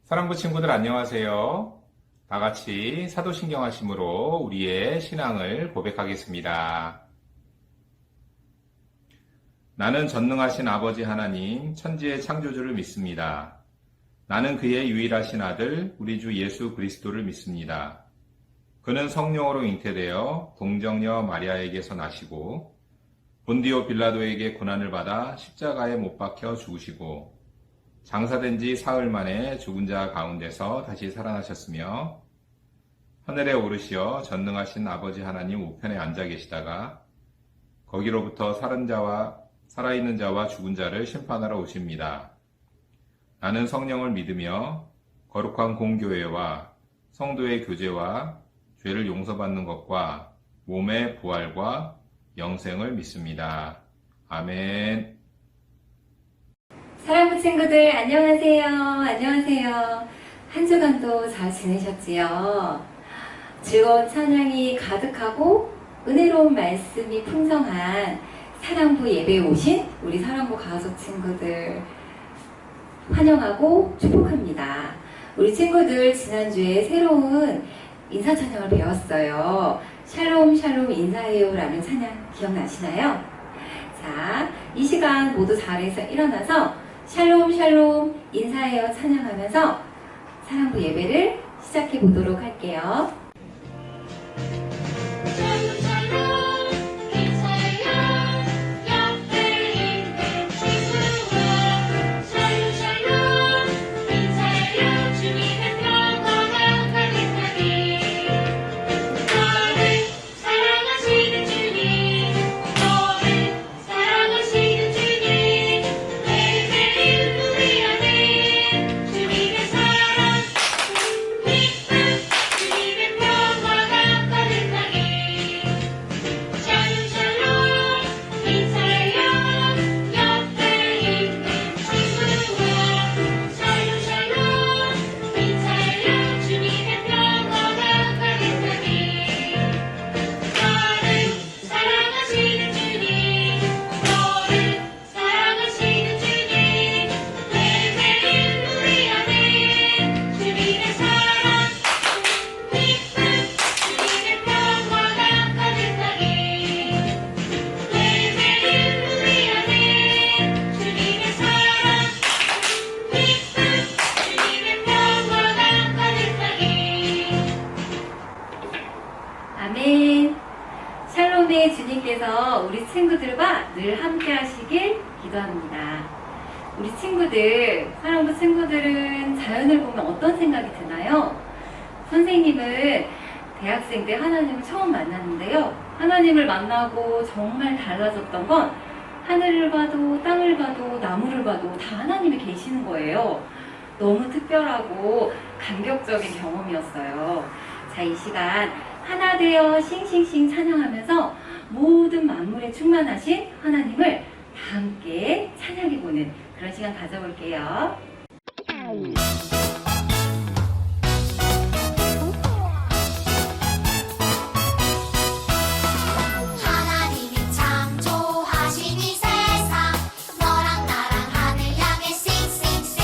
사랑부 친구들 안녕하세요. 다 같이 사도신경하심으로 우리의 신앙을 고백하겠습니다. 나는 전능하신 아버지 하나님, 천지의 창조주를 믿습니다. 나는 그의 유일하신 아들, 우리 주 예수 그리스도를 믿습니다. 그는 성령으로 잉태되어 동정녀 마리아에게서 나시고 본디오 빌라도에게 고난을 받아 십자가에 못 박혀 죽으시고 장사된 지 사흘 만에 죽은 자 가운데서 다시 살아나셨으며 하늘에 오르시어 전능하신 아버지 하나님 우편에 앉아 계시다가 거기로부터 살아있는 자와 죽은 자를 심판하러 오십니다. 나는 성령을 믿으며 거룩한 공교회와 성도의 교제와 죄를 용서받는 것과 몸의 부활과 영생을 믿습니다. 아멘. 사랑부 친구들 안녕하세요. 안녕하세요. 한 주간도 잘 지내셨지요? 즐거운 찬양이 가득하고 은혜로운 말씀이 풍성한 사랑부 예배에 오신 우리 사랑부 가족 친구들 환영하고 축복합니다. 우리 친구들 지난주에 새로운 인사 찬양을 배웠어요. 샬롬 샬롬 인사해요 라는 찬양 기억나시나요? 자, 이 시간 모두 자리에서 일어나서 샬롬 샬롬 인사해요 찬양하면서 사랑부 예배를 시작해 보도록 할게요. 아멘. 샬롬의 주님께서 우리 친구들과 늘 함께 하시길 기도합니다. 우리 친구들, 사랑부 친구들은 자연을 보면 어떤 생각이 드나요? 선생님은 대학생 때 하나님을 처음 만났는데요. 하나님을 만나고 정말 달라졌던 건 하늘을 봐도 땅을 봐도 나무를 봐도 다 하나님이 계시는 거예요. 너무 특별하고 감격적인 경험이었어요. 자, 이 시간 하나 되어 싱싱싱 찬양하면서 모든 만물에 충만하신 하나님을 다 함께 찬양해보는 그런 시간 가져볼게요. 하나님이 창조하신 이 세상 너랑 나랑 하늘 향해 싱싱싱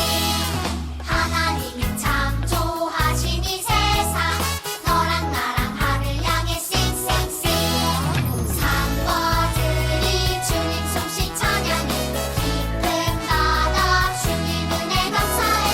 하나님이 창조하신 이 세상 너랑 나랑 하늘 향해 싱싱싱 산과들이 주님 솜씨 찬양해 깊은 바다 주님 은혜 감사해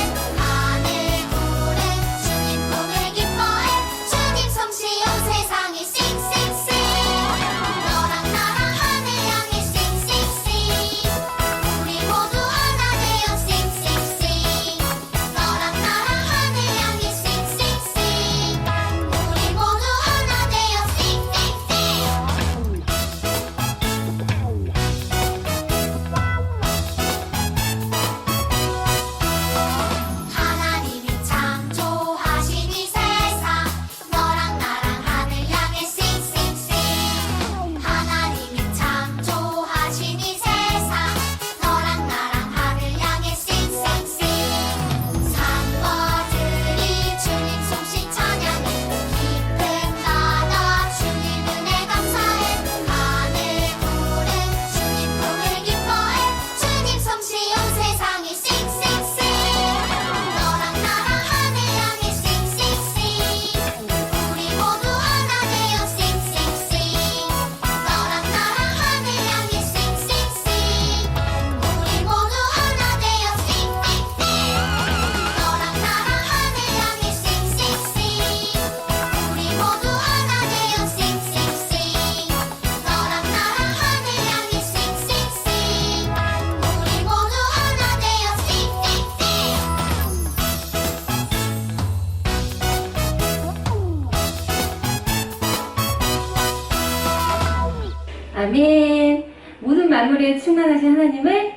아멘. 모든 만물에 충만하신 하나님을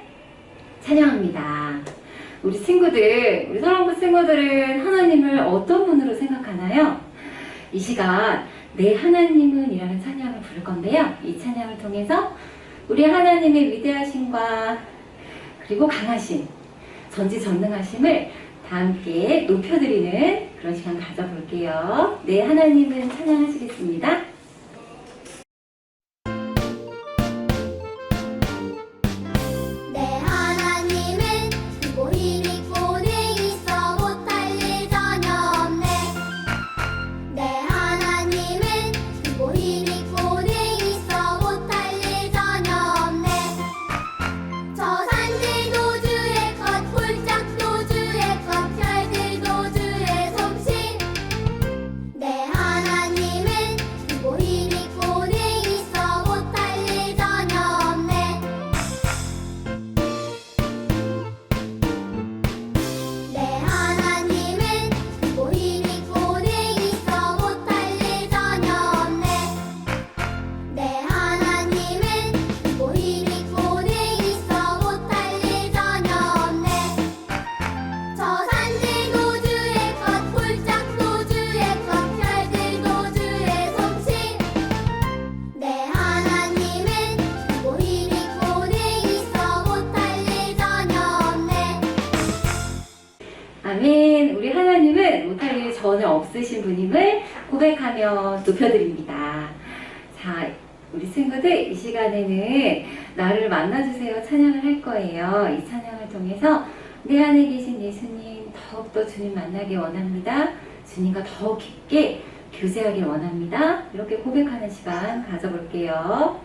찬양합니다. 우리 친구들, 우리 사랑부 친구들은 하나님을 어떤 분으로 생각하나요? 이 시간 내 하나님은 이라는 찬양을 부를 건데요. 이 찬양을 통해서 우리 하나님의 위대하심과 그리고 강하심, 전지전능하심을 다 함께 높여드리는 그런 시간 가져볼게요. 내 하나님은 찬양하시겠습니다. 내 하나님은 크고 힘있고 내 있어 못할 일 전혀 없네. 내 하나님은 크고 힘있고 내 있어 못할 일 전혀 없네. 저 산들도 주의 것, 골짝도 주의 것, 별들도 주의 솜씨. 내 하나님은 크고 힘있고 내 있어 못할 일 전혀 없네. 내 하나님은 크고 힘있고 내 있어 못할 일 전혀 없네. 내 하나님은 크고 힘있고 내 있어 못할 일 전혀 없네. 저 산들도 주의 것, 골짝도 주의 것, 별들도 주의 솜씨. 내 하나님은 크고 힘있고 내 있어 못할 일 전혀 없네. 아멘. 우리 하나님은 못할 일 전혀 없으신 분임을 고백하며 높여드립니다. 자, 우리 친구들 이 시간에는 나를 만나주세요 찬양을 할 거예요. 이 찬양을 통해서 내 안에 계신 예수님 더욱더 주님 만나길 원합니다. 주님과 더 깊게 교제하길 원합니다. 이렇게 고백하는 시간 가져볼게요.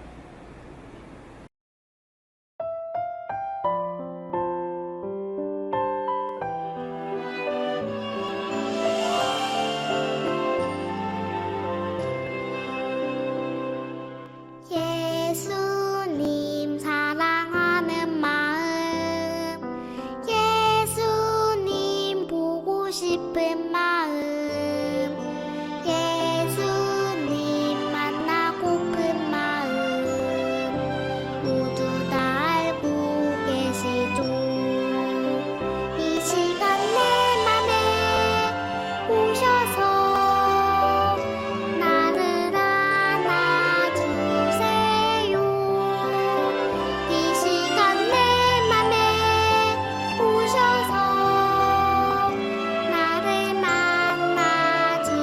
예수님 사랑하는 마음, 예수님 보고 싶은 마음, 예수님 만나고픈 마음, 모두 다 알고 계시죠. 이 시간 내 맘에 오셔서 나를 안아주세요. 이 시간 내 맘에 오셔서 나를 만나주세요.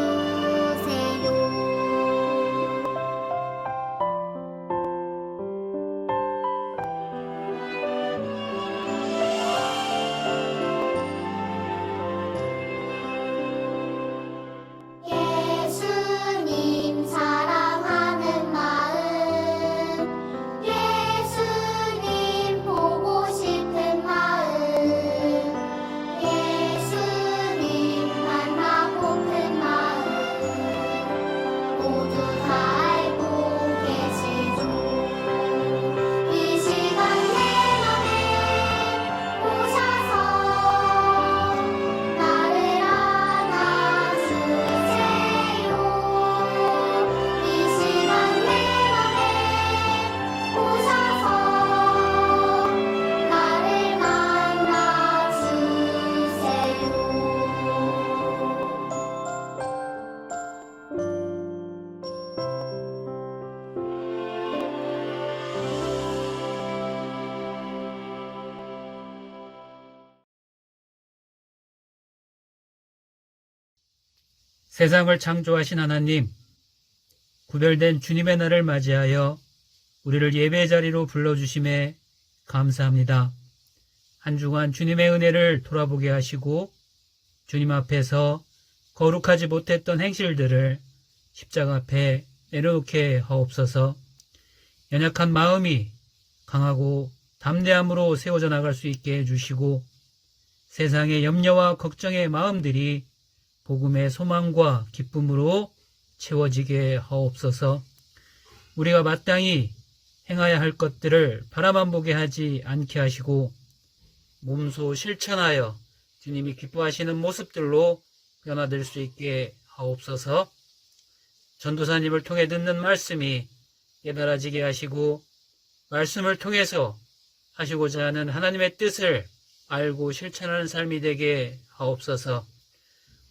예수님 사랑하는 마음, 예수님 보고 싶은 마음, 예수님 만나고픈 마음, 모두 다 알고 계시죠. 이 시간 내 맘에 오셔서 나를 안아주세요. 이 시간 내 맘에 오셔서 나를 세상을 창조하신 하나님, 구별된 주님의 날을 맞이하여 우리를 예배 자리로 불러주심에 감사합니다. 한 주간 주님의 은혜를 돌아보게 하시고 주님 앞에서 거룩하지 못했던 행실들을 십자가 앞에 내려놓게 하옵소서. 연약한 마음이 강하고 담대함으로 세워져 나갈 수 있게 해주시고 세상의 염려와 걱정의 마음들이 복음의 소망과 기쁨으로 채워지게 하옵소서. 우리가 마땅히 행하여야 할 것들을 바라만 보게 하지 않게 하시고 몸소 실천하여 주님이 기뻐하시는 모습들로 변화될 수 있게 하옵소서. 전도사님을 통해 듣는 말씀이 깨달아지게 하시고 말씀을 통해서 하시고자 하는 하나님의 뜻을 알고 실천하는 삶이 되게 하옵소서.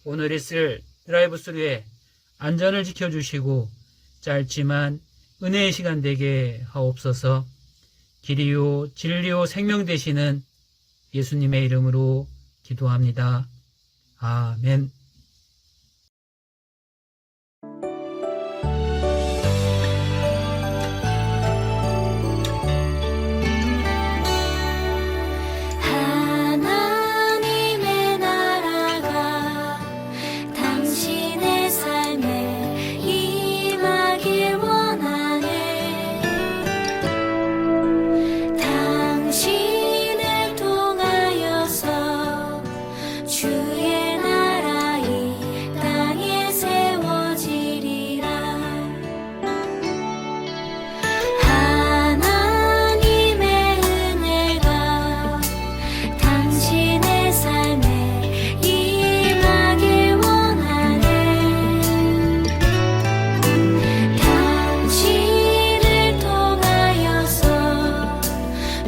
오늘 있을 드라이브 스루에 안전을 지켜주시고 짧지만 은혜의 시간 되게 하옵소서. 길이요 진리요 생명 되시는 예수님의 이름으로 기도합니다. 아멘. 하나님의 나라가 당신의 삶에 임하길 원하네. 당신을 통하여서 주의 나라 이 땅에 세워지리라. 하나님의 은혜가 당신의 삶에 임하길 원하네. 당신을 통하여서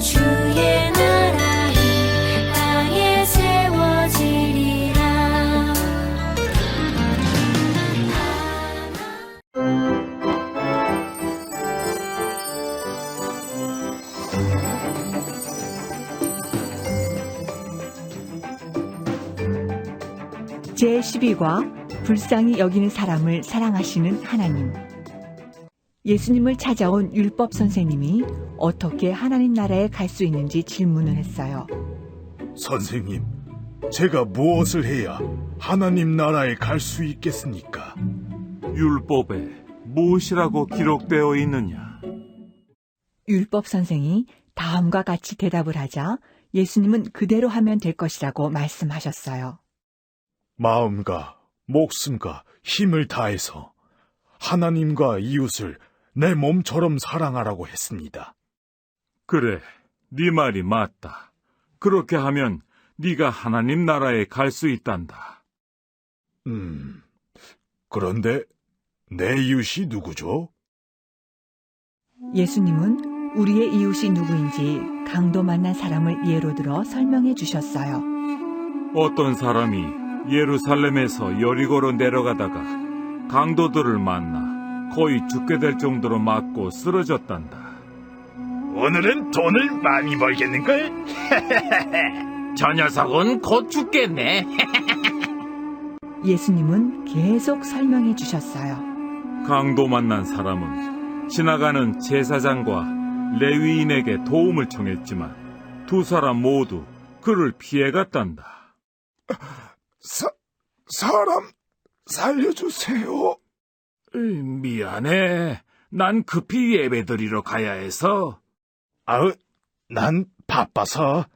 주의 나라 이 땅에 세워지리라. 제12과 불쌍히 여기는 사람을 사랑하시는 하나님. 예수님을 찾아온 율법 선생님이 어떻게 하나님 나라에 갈 수 있는지 질문을 했어요. 선생님, 제가 무엇을 해야 하나님 나라에 갈 수 있겠습니까? 율법에 무엇이라고 기록되어 있느냐? 율법 선생이 다음과 같이 대답을 하자 예수님은 그대로 하면 될 것이라고 말씀하셨어요. 마음과 목숨과 힘을 다해서 하나님과 이웃을 내 몸처럼 사랑하라고 했습니다. 그래, 네 말이 맞다. 그렇게 하면 네가 하나님 나라에 갈 수 있단다. 그런데 내 이웃이 누구죠? 예수님은 우리의 이웃이 누구인지 강도 만난 사람을 예로 들어 설명해 주셨어요. 어떤 사람이 예루살렘에서 여리고로 내려가다가 강도들을 만나 거의 죽게 될 정도로 맞고 쓰러졌단다. 오늘은 돈을 많이 벌겠는걸? 저 녀석은 곧 죽겠네. 예수님은 계속 설명해 주셨어요. 강도 만난 사람은 지나가는 제사장과 레위인에게 도움을 청했지만 두 사람 모두 그를 피해갔단다. 사람 살려주세요. 미안해. 난 급히 예배드리러 가야 해서. 난 바빠서.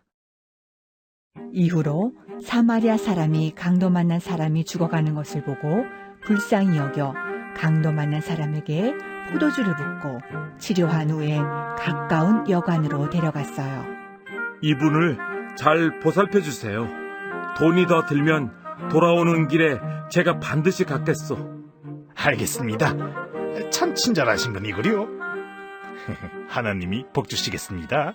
이후로 사마리아 사람이 강도 만난 사람이 죽어가는 것을 보고 불쌍히 여겨 강도 만난 사람에게 포도주를 붓고 치료한 후에 가까운 여관으로 데려갔어요. 이분을 잘 보살펴 주세요. 돈이 더 들면 돌아오는 길에 제가 반드시 갚겠소. 알겠습니다. 참 친절하신 분이구려. 하나님이 복 주시겠습니다.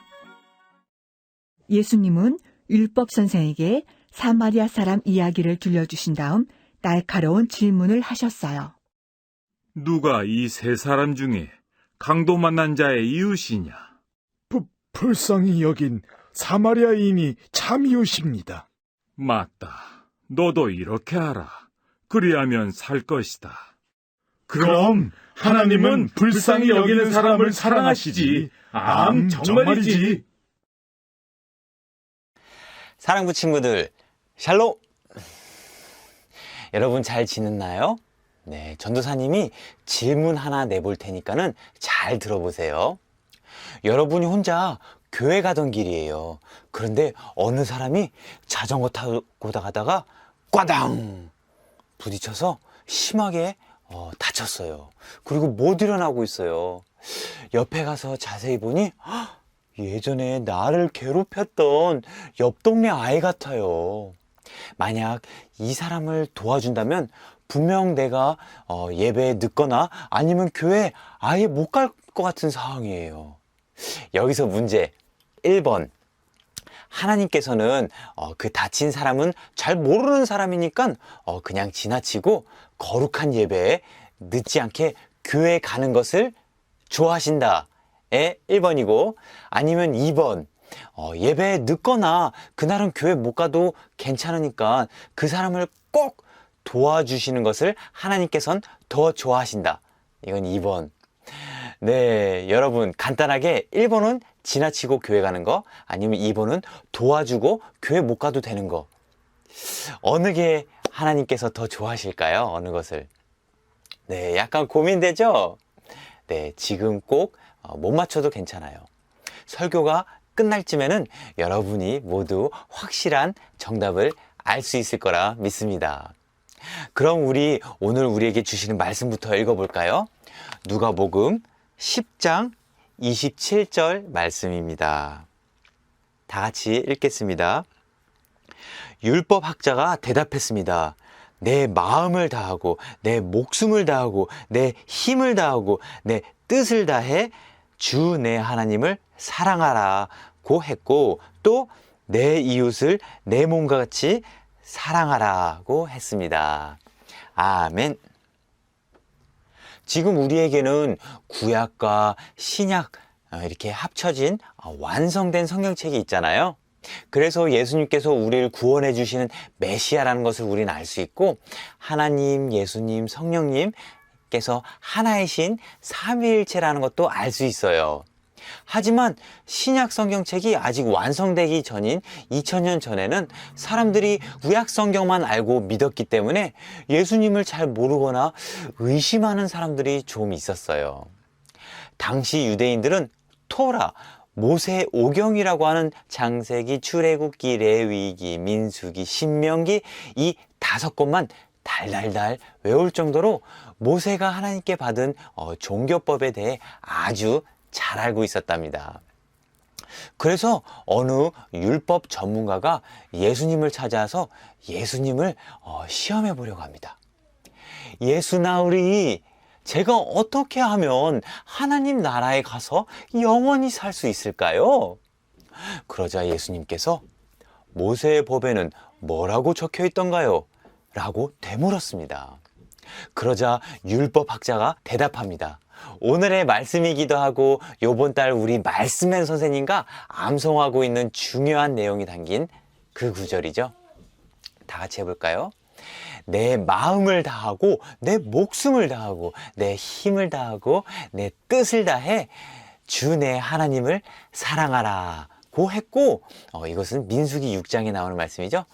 예수님은 율법 선생에게 사마리아 사람 이야기를 들려주신 다음 날카로운 질문을 하셨어요. 누가 이 세 사람 중에 강도 만난 자의 이웃이냐? 불쌍히 여긴 사마리아인이 참 이웃입니다. 맞다. 너도 이렇게 하라. 그리하면 살 것이다. 그럼 하나님은 불쌍히 여기는 사람을 사랑하시지. 정말이지. 사랑부 친구들, 샬롬! 여러분 잘 지냈나요? 네, 전도사님이 질문 하나 내볼 테니까는 잘 들어보세요. 여러분이 혼자 교회 가던 길이에요. 그런데 어느 사람이 자전거 타고 가다가 꽈당! 부딪혀서 심하게 다쳤어요. 그리고 못 일어나고 있어요. 옆에 가서 자세히 보니 예전에 나를 괴롭혔던 옆 동네 아이 같아요. 만약 이 사람을 도와준다면 분명 내가 예배에 늦거나 아니면 교회 아예 못 갈 것 같은 상황이에요. 여기서 문제 1번. 하나님께서는 그 다친 사람은 잘 모르는 사람이니까 그냥 지나치고 거룩한 예배에 늦지 않게 교회 가는 것을 좋아하신다. 에 1번이고, 아니면 2번. 예배에 늦거나 그날은 교회 못 가도 괜찮으니까 그 사람을 꼭 도와주시는 것을 하나님께서는 더 좋아하신다. 이건 2번. 네, 여러분 간단하게 1번은 지나치고 교회 가는 거, 아니면 2번은 도와주고 교회 못 가도 되는 거. 어느 게 하나님께서 더 좋아하실까요? 어느 것을? 네, 약간 고민되죠? 네, 지금 꼭 못 맞춰도 괜찮아요. 설교가 끝날 쯤에는 여러분이 모두 확실한 정답을 알 수 있을 거라 믿습니다. 그럼 우리 오늘 우리에게 주시는 말씀부터 읽어볼까요? 누가복음 10장 27절 말씀입니다. 다 같이 읽겠습니다. 율법학자가 대답했습니다. 내 마음을 다하고 내 목숨을 다하고 내 힘을 다하고 내 뜻을 다해 주 내 하나님을 사랑하라고 했고, 또 내 이웃을 내 몸과 같이 사랑하라고 했습니다. 아멘. 지금 우리에게는 구약과 신약 이렇게 합쳐진 완성된 성경책이 있잖아요. 그래서 예수님께서 우리를 구원해 주시는 메시아라는 것을 우리는 알 수 있고, 하나님, 예수님, 성령님께서 하나이신 삼위일체라는 것도 알 수 있어요. 하지만 신약 성경책이 아직 완성되기 전인 2000년 전에는 사람들이 구약 성경만 알고 믿었기 때문에 예수님을 잘 모르거나 의심하는 사람들이 좀 있었어요. 당시 유대인들은 토라, 모세 오경이라고 하는 창세기, 출애굽기, 레위기, 민수기, 신명기 이 5권만 달달달 외울 정도로 모세가 하나님께 받은 종교법에 대해 아주 잘 알고 있었답니다. 그래서 어느 율법 전문가가 예수님을 찾아서 예수님을 시험해 보려고 합니다. 예수나으리, 제가 어떻게 하면 하나님 나라에 가서 영원히 살 수 있을까요? 그러자 예수님께서 모세의 법에는 뭐라고 적혀 있던가요? 라고 되물었습니다. 그러자 율법학자가 대답합니다. 오늘의 말씀이기도 하고 요번 달 우리 말씀맨 선생님과 암송하고 있는 중요한 내용이 담긴 그 구절이죠. 다 같이 해볼까요? 내 마음을 다하고 내 목숨을 다하고 내 힘을 다하고 내 뜻을 다해 주 내 하나님을 사랑하라고 했고, 이것은 민수기 6장에 나오는 말씀이죠.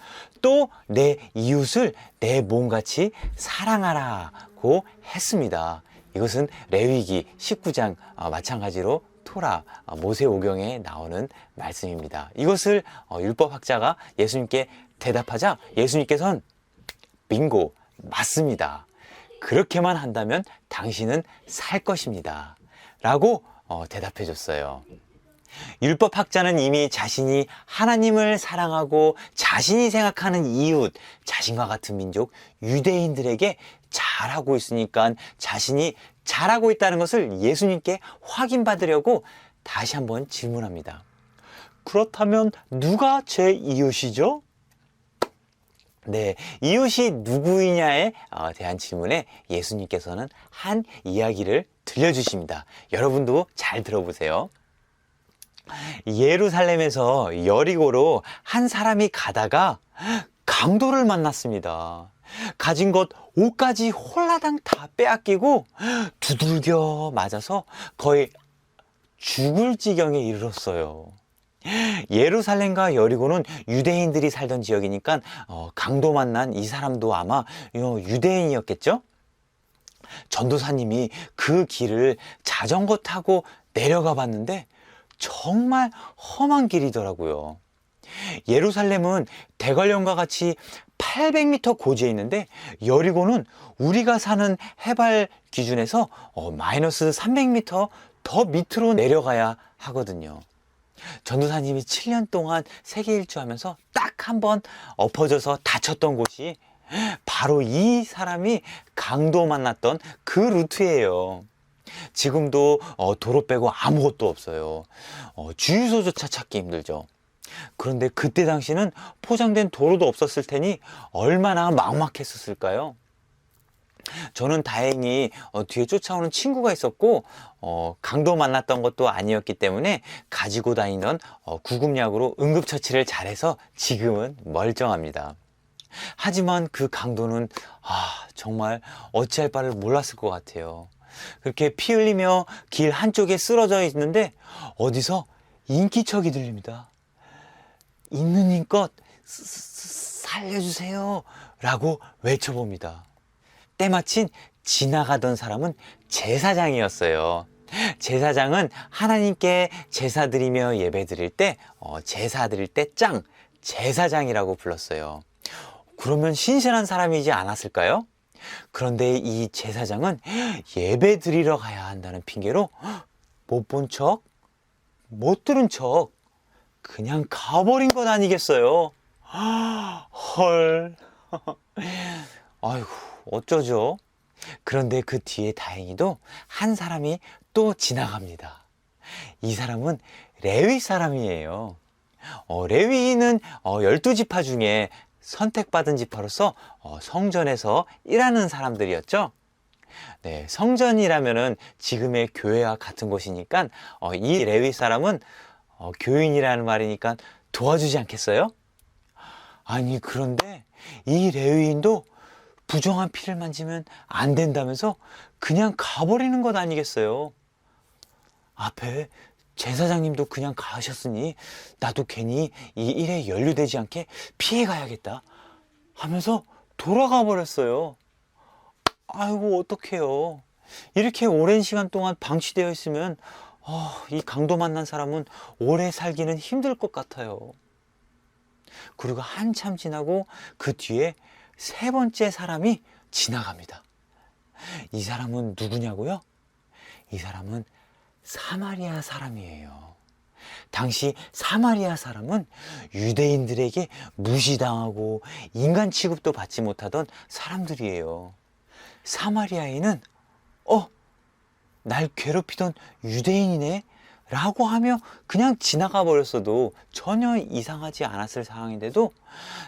또 내 이웃을 내 몸같이 사랑하라고 했습니다. 이것은 레위기 19장 마찬가지로 토라, 모세오경에 나오는 말씀입니다. 이것을 율법학자가 예수님께 대답하자 예수님께서는 빙고, 맞습니다. 그렇게만 한다면 당신은 살 것입니다. 라고 대답해 줬어요. 율법학자는 이미 자신이 하나님을 사랑하고 자신이 생각하는 이웃, 자신과 같은 민족, 유대인들에게 잘하고 있으니까 자신이 잘하고 있다는 것을 예수님께 확인받으려고 다시 한번 질문합니다. 그렇다면 누가 제 이웃이죠? 네, 이웃이 누구이냐에 대한 질문에 예수님께서는 한 이야기를 들려주십니다. 여러분도 잘 들어보세요. 예루살렘에서 여리고로 한 사람이 가다가 강도를 만났습니다. 가진 것 옷까지 홀라당 다 빼앗기고 두들겨 맞아서 거의 죽을 지경에 이르렀어요. 예루살렘과 여리고는 유대인들이 살던 지역이니까 강도 만난 이 사람도 아마 유대인이었겠죠? 전도사님이 그 길을 자전거 타고 내려가 봤는데 정말 험한 길이더라고요. 예루살렘은 대관령과 같이 800m 고지에 있는데 여리고는 우리가 사는 해발 기준에서 마이너스 300m 더 밑으로 내려가야 하거든요. 전도사님이 7년 동안 세계 일주하면서 딱 한 번 엎어져서 다쳤던 곳이 바로 이 사람이 강도 만났던 그 루트예요. 지금도 도로 빼고 아무것도 없어요. 주유소조차 찾기 힘들죠. 그런데 그때 당시는 포장된 도로도 없었을 테니 얼마나 막막했었을까요? 저는 다행히 뒤에 쫓아오는 친구가 있었고 강도 만났던 것도 아니었기 때문에 가지고 다니던 구급약으로 응급처치를 잘해서 지금은 멀쩡합니다. 하지만 그 강도는 정말 어찌할 바를 몰랐을 것 같아요. 그렇게 피 흘리며 길 한쪽에 쓰러져 있는데 어디서 인기척이 들립니다. 있는 힘껏 살려주세요 라고 외쳐봅니다. 때마침 지나가던 사람은 제사장이었어요. 제사장은 하나님께 제사 드리며 예배 드릴 때 제사 드릴 때 짱 제사장이라고 불렀어요. 그러면 신실한 사람이지 않았을까요? 그런데 이 제사장은 예배 드리러 가야 한다는 핑계로 못 본 척, 못 들은 척 그냥 가버린 것 아니겠어요? 헐. 아이고, 어쩌죠? 그런데 그 뒤에 다행히도 한 사람이 또 지나갑니다. 이 사람은 레위 사람이에요. 레위는 12지파 중에 선택받은 지파로서 성전에서 일하는 사람들이었죠. 네, 성전이라면은 지금의 교회와 같은 곳이니까 이 레위 사람은 교인이라는 말이니까 도와주지 않겠어요? 아니, 그런데 이 레위인도 부정한 피를 만지면 안 된다면서 그냥 가버리는 것 아니겠어요? 앞에 제사장님도 그냥 가셨으니 나도 괜히 이 일에 연루되지 않게 피해 가야겠다 하면서 돌아가 버렸어요. 아이고, 어떡해요. 이렇게 오랜 시간 동안 방치되어 있으면 이 강도 만난 사람은 오래 살기는 힘들 것 같아요. 그리고 한참 지나고 그 뒤에 세 번째 사람이 지나갑니다. 이 사람은 누구냐고요? 이 사람은 사마리아 사람이에요. 당시 사마리아 사람은 유대인들에게 무시당하고 인간 취급도 받지 못하던 사람들이에요. 사마리아인은 날 괴롭히던 유대인이네 라고 하며 그냥 지나가 버렸어도 전혀 이상하지 않았을 상황인데도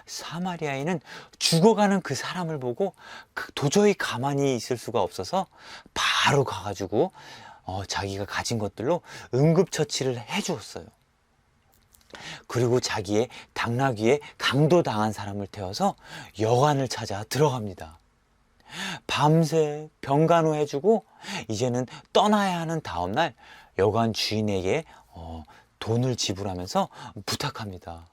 사마리아인은 죽어가는 그 사람을 보고 도저히 가만히 있을 수가 없어서 바로 가가지고 자기가 가진 것들로 응급처치를 해주었어요. 그리고 자기의 당나귀에 강도당한 사람을 태워서 여관을 찾아 들어갑니다. 밤새 병간호 해주고 이제는 떠나야 하는 다음날 여관 주인에게 돈을 지불하면서 부탁합니다.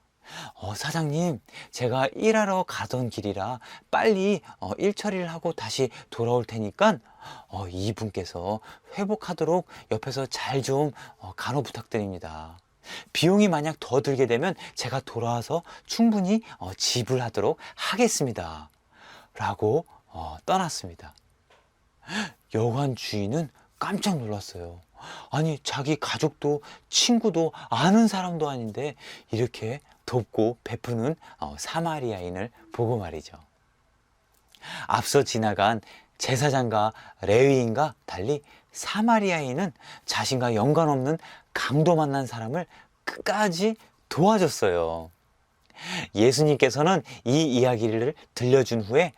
사장님, 제가 일하러 가던 길이라 빨리 일 처리를 하고 다시 돌아올 테니까 이분께서 회복하도록 옆에서 잘 좀 간호 부탁드립니다. 비용이 만약 더 들게 되면 제가 돌아와서 충분히 지불하도록 하겠습니다 라고 떠났습니다. 여관 주인은 깜짝 놀랐어요. 아니, 자기 가족도 친구도 아는 사람도 아닌데 이렇게 돕고 베푸는 사마리아인을 보고 말이죠. 앞서 지나간 제사장과 레위인과 달리 사마리아인은 자신과 연관없는 강도 만난 사람을 끝까지 도와줬어요. 예수님께서는 이 이야기를 들려준 후에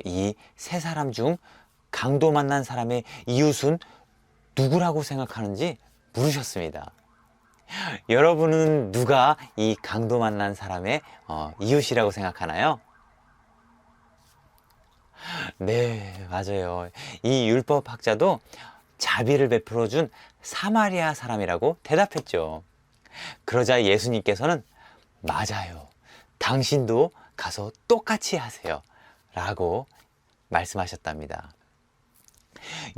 이 세 사람 중 강도 만난 사람의 이웃은 누구라고 생각하는지 물으셨습니다. 여러분은 누가 이 강도 만난 사람의 이웃이라고 생각하나요? 네, 맞아요. 이 율법학자도 자비를 베풀어 준 사마리아 사람이라고 대답했죠. 그러자 예수님께서는 맞아요. 당신도 가서 똑같이 하세요 라고 말씀하셨답니다.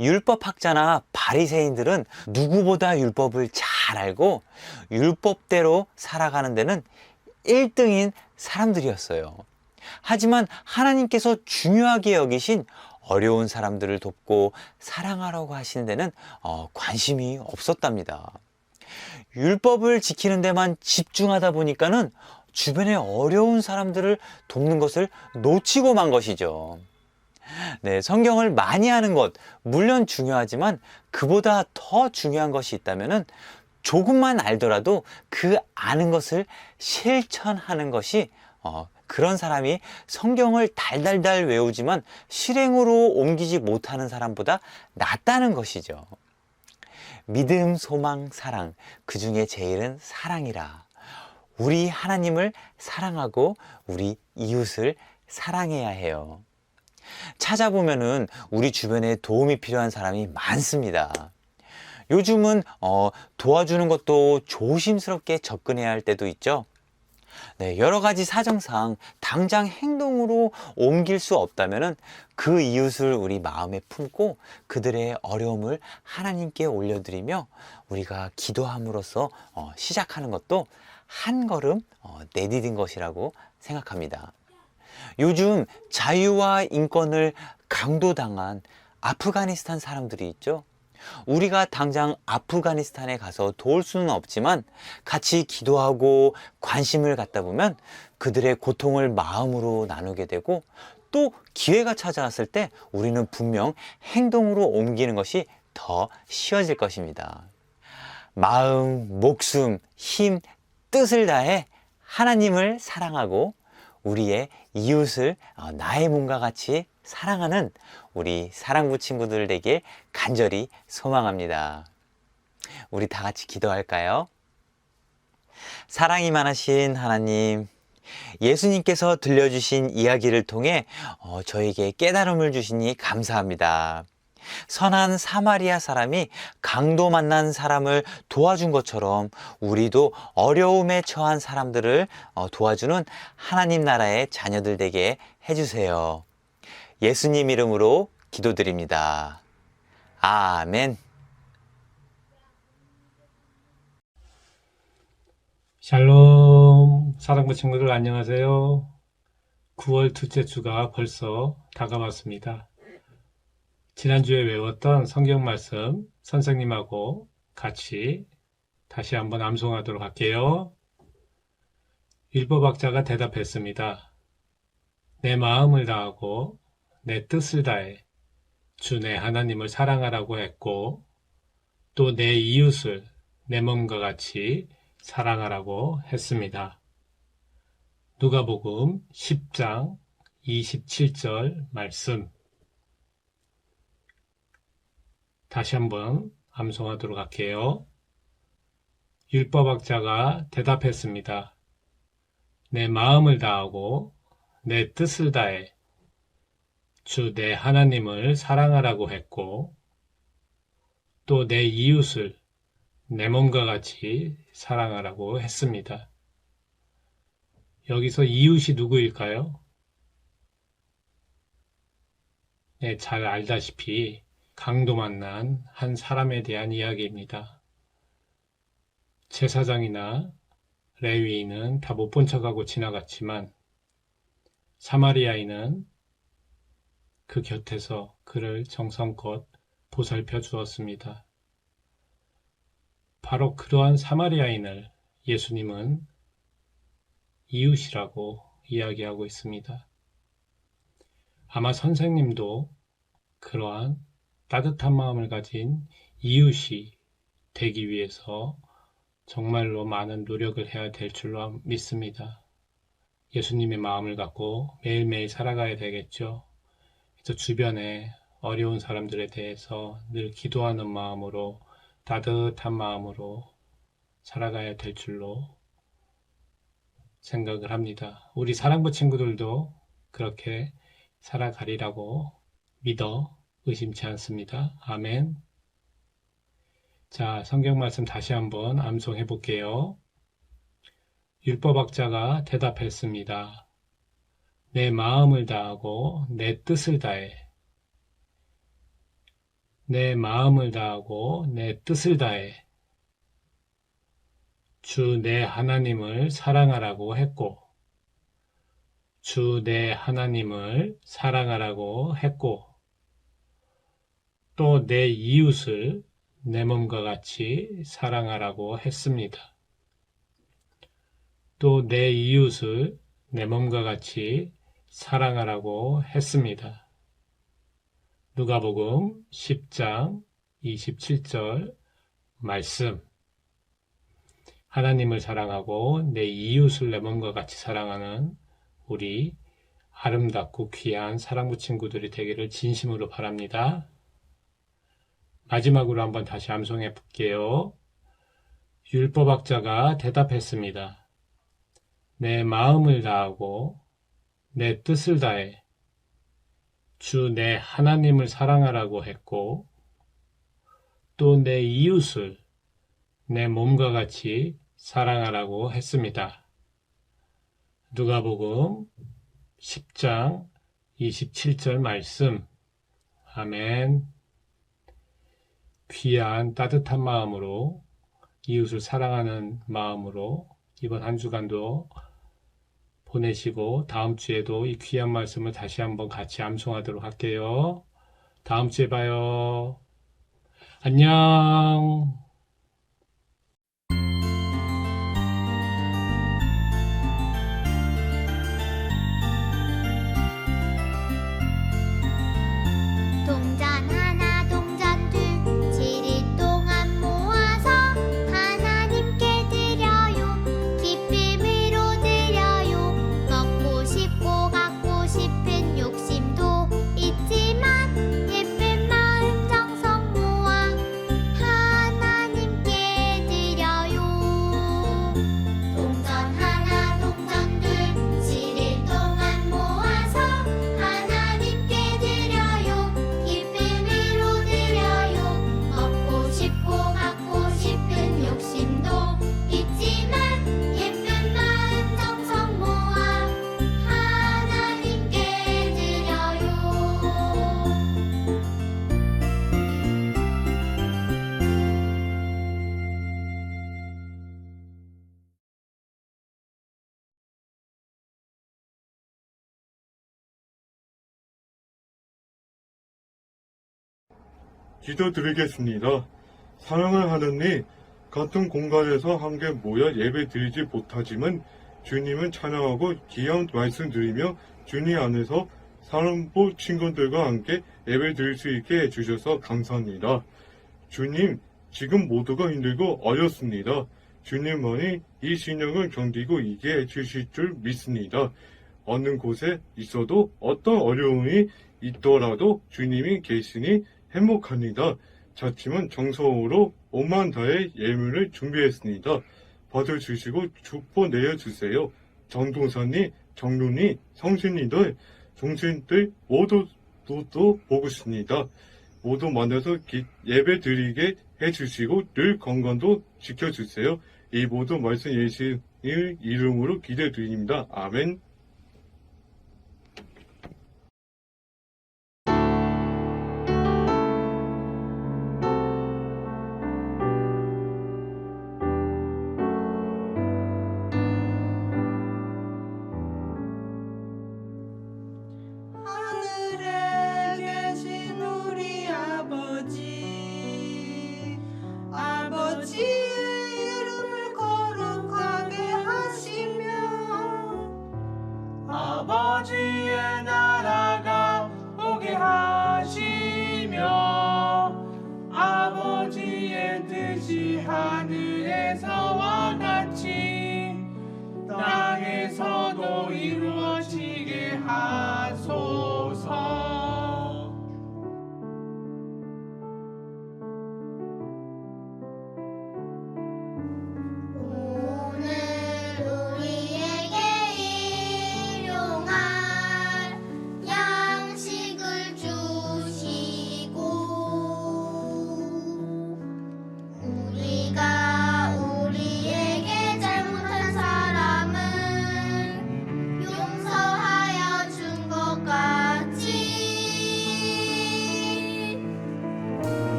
율법학자나 바리새인들은 누구보다 율법을 잘 알고 율법대로 살아가는 데는 1등인 사람들이었어요. 하지만 하나님께서 중요하게 여기신 어려운 사람들을 돕고 사랑하라고 하시는 데는 관심이 없었답니다. 율법을 지키는 데만 집중하다 보니까는 주변에 어려운 사람들을 돕는 것을 놓치고 만 것이죠. 네, 성경을 많이 아는 것, 물론 중요하지만 그보다 더 중요한 것이 있다면은 조금만 알더라도 그 아는 것을 실천하는 것이 그런 사람이 성경을 달달달 외우지만 실행으로 옮기지 못하는 사람보다 낫다는 것이죠. 믿음, 소망, 사랑, 그 중에 제일은 사랑이라. 우리 하나님을 사랑하고 우리 이웃을 사랑해야 해요. 찾아보면은 우리 주변에 도움이 필요한 사람이 많습니다. 요즘은 도와주는 것도 조심스럽게 접근해야 할 때도 있죠. 네, 여러 가지 사정상 당장 행동으로 옮길 수 없다면은 그 이웃을 우리 마음에 품고 그들의 어려움을 하나님께 올려드리며 우리가 기도함으로써 시작하는 것도 한 걸음 내디딘 것이라고 생각합니다. 요즘 자유와 인권을 강도당한 아프가니스탄 사람들이 있죠. 우리가 당장 아프가니스탄에 가서 도울 수는 없지만 같이 기도하고 관심을 갖다 보면 그들의 고통을 마음으로 나누게 되고 또 기회가 찾아왔을 때 우리는 분명 행동으로 옮기는 것이 더 쉬워질 것입니다. 마음, 목숨, 힘, 뜻을 다해 하나님을 사랑하고 우리의 이웃을 나의 몸과 같이 사랑하는 우리 사랑부 친구들 되길 간절히 소망합니다. 우리 다 같이 기도할까요? 사랑이 많으신 하나님, 예수님께서 들려주신 이야기를 통해 저에게 깨달음을 주시니 감사합니다. 선한 사마리아 사람이 강도 만난 사람을 도와준 것처럼 우리도 어려움에 처한 사람들을 도와주는 하나님 나라의 자녀들 되게 해주세요. 예수님 이름으로 기도드립니다. 아멘. 샬롬, 사랑부 친구들 안녕하세요. 9월 둘째 주가 벌써 다가왔습니다. 지난주에 외웠던 성경 말씀 선생님하고 같이 다시 한번 암송하도록 할게요. 율법학자가 대답했습니다. 내 마음을 다하고 내 뜻을 다해 주 내 하나님을 사랑하라고 했고 또 내 이웃을 내 몸과 같이 사랑하라고 했습니다. 누가복음 10장 27절 말씀 다시 한번 암송하도록 할게요. 율법학자가 대답했습니다. 내 마음을 다하고 내 뜻을 다해 주 내 하나님을 사랑하라고 했고 또 내 이웃을 내 몸과 같이 사랑하라고 했습니다. 여기서 이웃이 누구일까요? 네, 잘 알다시피 강도 만난 한 사람에 대한 이야기입니다. 제사장이나 레위인은 다 못 본 척하고 지나갔지만 사마리아인은 그 곁에서 그를 정성껏 보살펴 주었습니다. 바로 그러한 사마리아인을 예수님은 이웃이라고 이야기하고 있습니다. 아마 선생님도 그러한 따뜻한 마음을 가진 이웃이 되기 위해서 정말로 많은 노력을 해야 될 줄로 믿습니다. 예수님의 마음을 갖고 매일매일 살아가야 되겠죠. 그래서 주변에 어려운 사람들에 대해서 늘 기도하는 마음으로 따뜻한 마음으로 살아가야 될 줄로 생각을 합니다. 우리 사랑부 친구들도 그렇게 살아가리라고 믿어 의심치 않습니다. 아멘. 자, 성경 말씀 다시 한번 암송해 볼게요. 율법학자가 대답했습니다. 내 마음을 다하고 내 뜻을 다해 내 마음을 다하고 내 뜻을 다해 주 내 하나님을 사랑하라고 했고 주 내 하나님을 사랑하라고 했고 또 내 이웃을 내 몸과 같이 사랑하라고 했습니다. 또 내 이웃을 내 몸과 같이 사랑하라고 했습니다. 누가복음 10장 27절 말씀. 하나님을 사랑하고 내 이웃을 내 몸과 같이 사랑하는 우리 아름답고 귀한 사랑부 친구들이 되기를 진심으로 바랍니다. 마지막으로 한번 다시 암송해 볼게요. 율법학자가 대답했습니다. 내 마음을 다하고 내 뜻을 다해 주 내 하나님을 사랑하라고 했고 또 내 이웃을 내 몸과 같이 사랑하라고 했습니다. 누가복음 10장 27절 말씀. 아멘. 귀한 따뜻한 마음으로 이웃을 사랑하는 마음으로 이번 한 주간도 보내시고 다음 주에도 이 귀한 말씀을 다시 한번 같이 암송하도록 할게요. 다음 주에 봐요. 안녕. 동전 하나 동전 둘 7일 동안 모아서 하나님께 드려요. 기쁨으로 드려요. 먹고 싶고 갖고 싶은 욕심도 있지만 예쁜 마음 정성 모아 하나님께 드려요. 동전 하나 동전 둘 7일 동안 모아서 하나님께 드려요. 기쁨으로 드려요. 먹고 싶고 갖고 싶은 욕심도 있지만 예쁜 마음 정성 모아 하나님께 드려요. 기도드리겠습니다. 사랑을 하느니 같은 공간에서 함께 모여 예배 드리지 못하지만 주님은 찬양하고 귀한 말씀 드리며 주님 안에서 사랑부 친구들과 함께 예배 드릴 수 있게 해주셔서 감사합니다. 주님, 지금 모두가 힘들고 어렵습니다. 주님만이 이 신령을 견디고 이기게 해주실 줄 믿습니다. 어느 곳에 있어도 어떤 어려움이 있더라도 주님이 계시니 행복합니다. 자칫은 정성으로 오만 다해 예물을 준비했습니다. 받아주시고 축복 내어주세요. 정동사님, 정론이, 성신이들, 종신들 모두 보고 싶습니다. 모두 만나서 예배 드리게 해주시고 늘 건강도 지켜주세요. 이 모든 말씀 예수의 이름으로 기도드립니다. 아멘. 하늘에 계신 우리 아버지, 아버지의 이름을 거룩하게 하시며 아버지의 나라가 오게 하시며 아버지의 뜻이 하늘에서와 같이 땅에서도 이루어지게 하소서. 오늘 우리에게 일용할 양식을 주시고 우리가 우리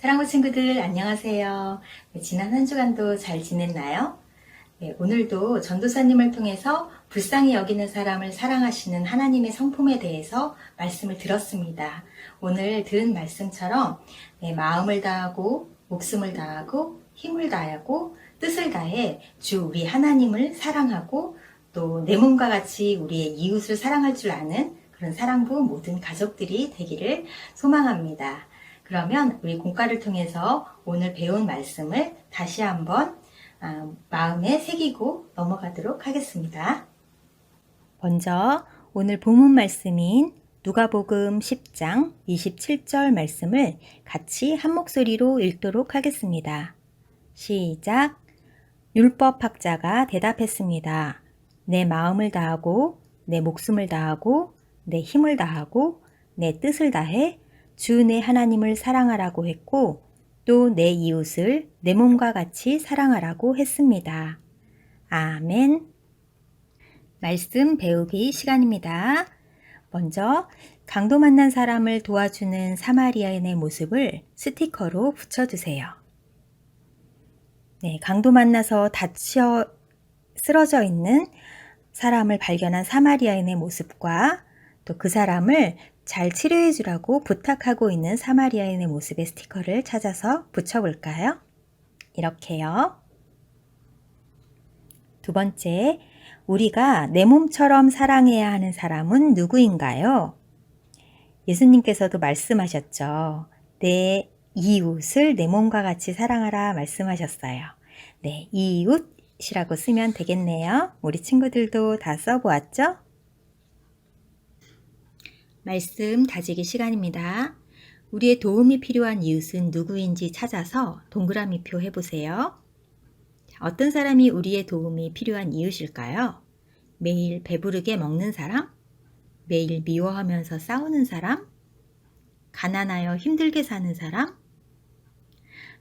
사랑하는 친구들 안녕하세요. 지난 한 주간도 잘 지냈나요? 오늘도 전도사님을 통해서 불쌍히 여기는 사람을 사랑하시는 하나님의 성품에 대해서 말씀을 들었습니다. 오늘 들은 말씀처럼 마음을 다하고 목숨을 다하고 힘을 다하고 뜻을 다해 주 우리 하나님을 사랑하고 또 내 몸과 같이 우리의 이웃을 사랑할 줄 아는 그런 사랑부 모든 가족들이 되기를 소망합니다. 그러면 우리 공과를 통해서 오늘 배운 말씀을 다시 한번 마음에 새기고 넘어가도록 하겠습니다. 먼저 오늘 본문 말씀인 누가복음 10장 27절 말씀을 같이 한 목소리로 읽도록 하겠습니다. 시작. 율법학자가 대답했습니다. 내 마음을 다하고 내 목숨을 다하고 내 힘을 다하고 내 뜻을 다해 주 내 하나님을 사랑하라고 했고 또 내 이웃을 내 몸과 같이 사랑하라고 했습니다. 아멘. 말씀 배우기 시간입니다. 먼저 강도 만난 사람을 도와주는 사마리아인의 모습을 스티커로 붙여주세요. 강도 만나서 다쳐 쓰러져 있는 사람을 발견한 사마리아인의 모습과 또 그 사람을 잘 치료해 주라고 부탁하고 있는 사마리아인의 모습의 스티커를 찾아서 붙여볼까요? 이렇게요. 두 번째, 우리가 내 몸처럼 사랑해야 하는 사람은 누구인가요? 예수님께서도 말씀하셨죠. 내 이웃을 내 몸과 같이 사랑하라 말씀하셨어요. 네, 이웃이라고 쓰면 되겠네요. 우리 친구들도 다 써보았죠? 말씀 다지기 시간입니다. 우리의 도움이 필요한 이웃은 누구인지 찾아서 동그라미표 해보세요. 어떤 사람이 우리의 도움이 필요한 이웃일까요? 매일 배부르게 먹는 사람? 매일 미워하면서 싸우는 사람? 가난하여 힘들게 사는 사람?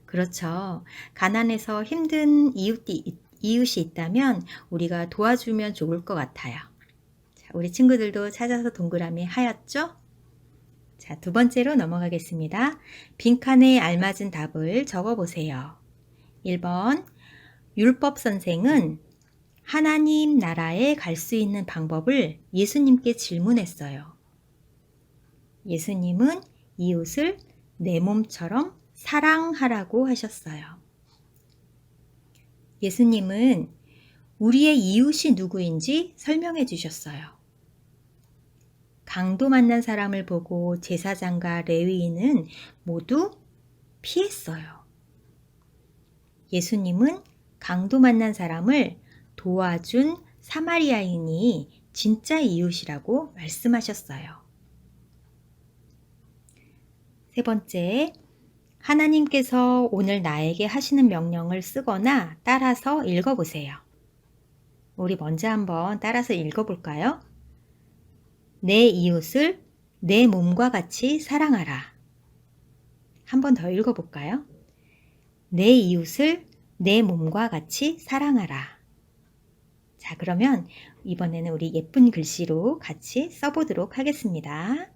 그렇죠. 가난해서 힘든 이웃이 있다면 우리가 도와주면 좋을 것 같아요. 우리 친구들도 찾아서 동그라미 하였죠? 자, 두 번째로 넘어가겠습니다. 빈칸에 알맞은 답을 적어보세요. 1번, 율법 선생은 하나님 나라에 갈 수 있는 방법을 예수님께 질문했어요. 예수님은 이웃을 내 몸처럼 사랑하라고 하셨어요. 예수님은 우리의 이웃이 누구인지 설명해 주셨어요. 강도 만난 사람을 보고 제사장과 레위인은 모두 피했어요. 예수님은 강도 만난 사람을 도와준 사마리아인이 진짜 이웃이라고 말씀하셨어요. 세 번째, 하나님께서 오늘 나에게 하시는 명령을 쓰거나 따라서 읽어보세요. 우리 먼저 한번 따라서 읽어볼까요? 내 이웃을 내 몸과 같이 사랑하라. 한 번 더 읽어볼까요? 내 이웃을 내 몸과 같이 사랑하라. 자, 그러면 이번에는 우리 예쁜 글씨로 같이 써보도록 하겠습니다.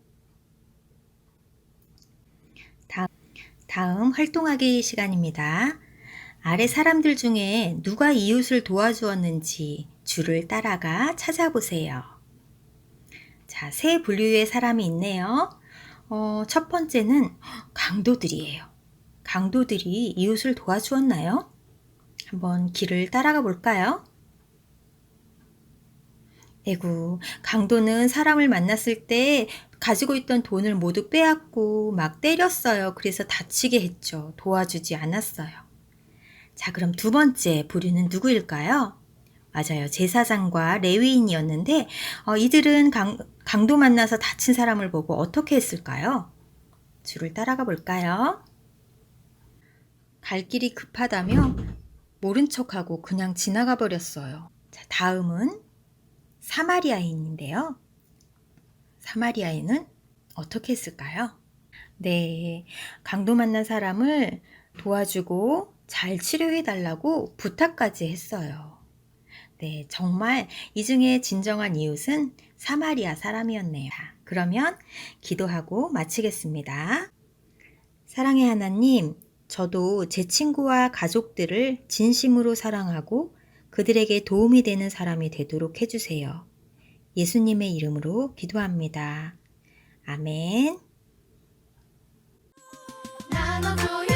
다음 활동하기 시간입니다. 아래 사람들 중에 누가 이웃을 도와주었는지 줄을 따라가 찾아보세요. 자, 세 분류의 사람이 있네요. 첫 번째는 강도들이에요. 강도들이 이웃을 도와주었나요? 한번 길을 따라가 볼까요? 에구, 강도는 사람을 만났을 때 가지고 있던 돈을 모두 빼앗고 막 때렸어요. 그래서 다치게 했죠. 도와주지 않았어요. 자, 그럼 두 번째 부류는 누구일까요? 맞아요. 제사장과 레위인이었는데 이들은 강도 만나서 다친 사람을 보고 어떻게 했을까요? 줄을 따라가 볼까요? 갈 길이 급하다며 모른 척하고 그냥 지나가 버렸어요. 자, 다음은 사마리아인인데요. 사마리아인은 어떻게 했을까요? 네, 강도 만난 사람을 도와주고 잘 치료해달라고 부탁까지 했어요. 네, 정말 이 중에 진정한 이웃은 사마리아 사람이었네요. 그러면 기도하고 마치겠습니다. 사랑의 하나님, 저도 제 친구와 가족들을 진심으로 사랑하고 그들에게 도움이 되는 사람이 되도록 해주세요. 예수님의 이름으로 기도합니다. 아멘. 나눠줘요